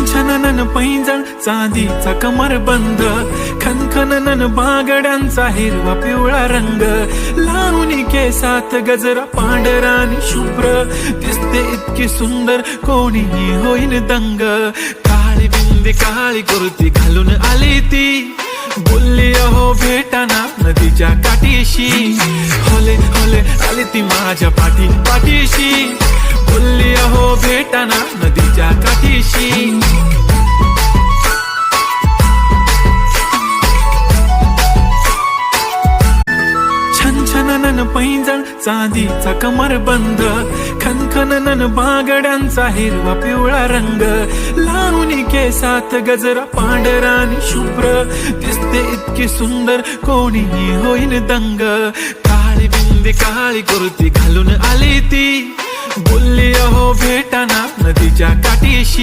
छनछनन पैंजण चांदीचा कमरबंद, खनखनन बागड्यांचा हिरवा पिवळा रंग, लावणी केसात गजरा पांढरा आणि शुभ्र, दिसते इतकी सुंदर कोणीही होईन दंग. काळी बिंदी काळी कुर्ती घालून आली ती, बोलली अहो भेटाना नदीच्या काठीशी. होले होले आली ती माझ्या पाठीशी, बोलली अहो भेटाना नदीच्या काठीशी. छनछनन पैंजण चांदीचा कमरबंद, खनखनन बागड्यांचा हिरवा पिवळा रंग, लावणी केसात गजरा पांढरा आणि शुभ्र, दिसते इतकी सुंदर कोणीही होईन दंग. काळी बिंदी काळी कुर्ती घालून आली ती, बोलली अहो भेटाना नदीच्या काठीशी.